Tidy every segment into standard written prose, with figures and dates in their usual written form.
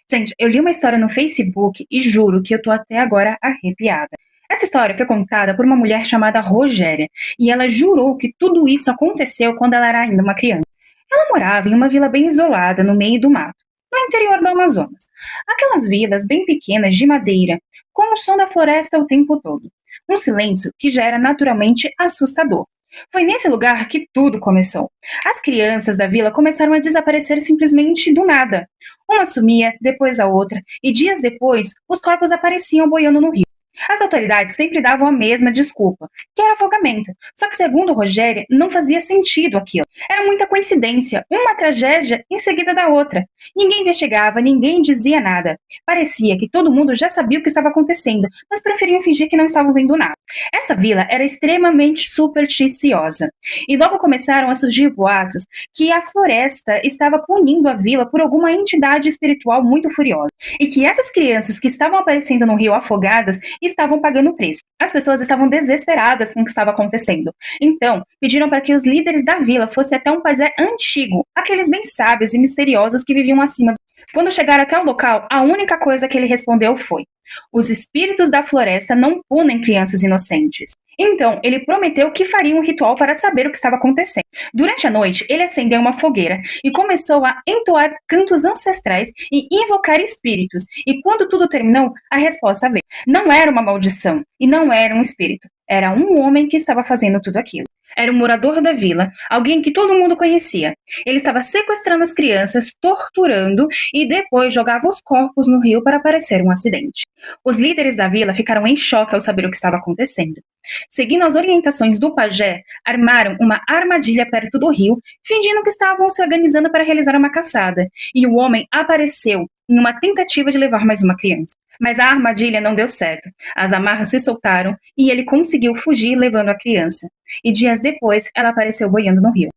Gente, eu li uma história no Facebook e juro que eu tô até agora arrepiada. Essa história foi contada por uma mulher chamada Rogéria e ela jurou que tudo isso aconteceu quando ela era ainda uma criança. Ela morava em uma vila bem isolada, no meio do mato, no interior do Amazonas. Aquelas vilas bem pequenas de madeira, com o som da floresta o tempo todo. Um silêncio que já era naturalmente assustador. Foi nesse lugar que tudo começou. As crianças da vila começaram a desaparecer simplesmente do nada. Uma sumia, depois a outra, e dias depois os corpos apareciam boiando no rio. As autoridades sempre davam a mesma desculpa, que era afogamento. Só que, segundo Rogéria, não fazia sentido aquilo. Era muita coincidência, uma tragédia em seguida da outra. Ninguém investigava, ninguém dizia nada. Parecia que todo mundo já sabia o que estava acontecendo, mas preferiam fingir que não estavam vendo nada. Essa vila era extremamente supersticiosa. E logo começaram a surgir boatos que a floresta estava punindo a vila por alguma entidade espiritual muito furiosa. E que essas crianças que estavam aparecendo no rio afogadas estavam pagando o preço. As pessoas estavam desesperadas com o que estava acontecendo. Então, pediram para que os líderes da vila fossem até um pajé antigo, aqueles bem sábios e misteriosos que viviam acima. Quando chegaram até o local, a única coisa que ele respondeu foi: os espíritos da floresta não punem crianças inocentes. Então, ele prometeu que faria um ritual para saber o que estava acontecendo. Durante a noite, ele acendeu uma fogueira e começou a entoar cantos ancestrais e invocar espíritos. E quando tudo terminou, a resposta veio. Não era uma maldição e não era um espírito. Era um homem que estava fazendo tudo aquilo. Era um morador da vila, alguém que todo mundo conhecia. Ele estava sequestrando as crianças, torturando e depois jogava os corpos no rio para parecer um acidente. Os líderes da vila ficaram em choque ao saber o que estava acontecendo. Seguindo as orientações do pajé, armaram uma armadilha perto do rio, fingindo que estavam se organizando para realizar uma caçada. E o homem apareceu em uma tentativa de levar mais uma criança. Mas a armadilha não deu certo. As amarras se soltaram e ele conseguiu fugir levando a criança. E dias depois, ela apareceu boiando no rio.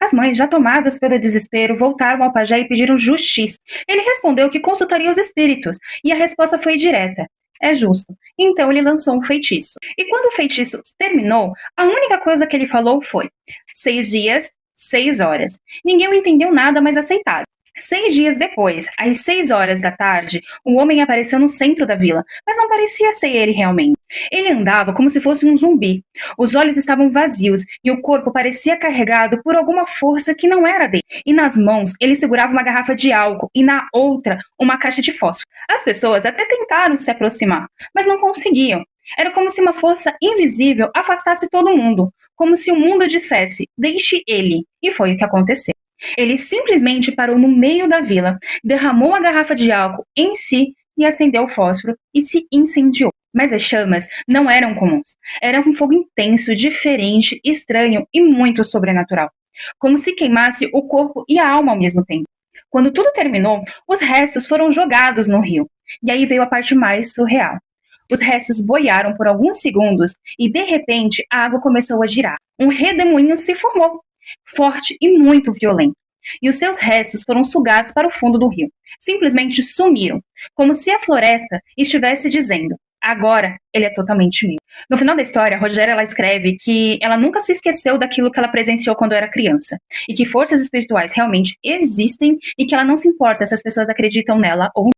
As mães, já tomadas pelo desespero, voltaram ao pajé e pediram justiça. Ele respondeu que consultaria os espíritos, e a resposta foi direta: é justo. Então ele lançou um feitiço. E quando o feitiço terminou, a única coisa que ele falou foi: 6 dias, 6 horas. Ninguém entendeu nada, mas aceitaram. 6 dias depois, às 6 horas da tarde, o homem apareceu no centro da vila, mas não parecia ser ele realmente. Ele andava como se fosse um zumbi. Os olhos estavam vazios e o corpo parecia carregado por alguma força que não era dele. E nas mãos, ele segurava uma garrafa de álcool e na outra, uma caixa de fósforo. As pessoas até tentaram se aproximar, mas não conseguiam. Era como se uma força invisível afastasse todo mundo, como se o mundo dissesse: deixe ele. E foi o que aconteceu. Ele simplesmente parou no meio da vila, derramou a garrafa de álcool em si e acendeu o fósforo e se incendiou. Mas as chamas não eram comuns. Era um fogo intenso, diferente, estranho e muito sobrenatural. Como se queimasse o corpo e a alma ao mesmo tempo. Quando tudo terminou, os restos foram jogados no rio. E aí veio a parte mais surreal. Os restos boiaram por alguns segundos e, de repente, a água começou a girar. Um redemoinho se formou, forte e muito violento. E os seus restos foram sugados para o fundo do rio. Simplesmente sumiram, como se a floresta estivesse dizendo: agora ele é totalmente meu. No final da história, a Rogéria ela escreve que ela nunca se esqueceu daquilo que ela presenciou quando era criança. E que forças espirituais realmente existem e que ela não se importa se as pessoas acreditam nela ou não.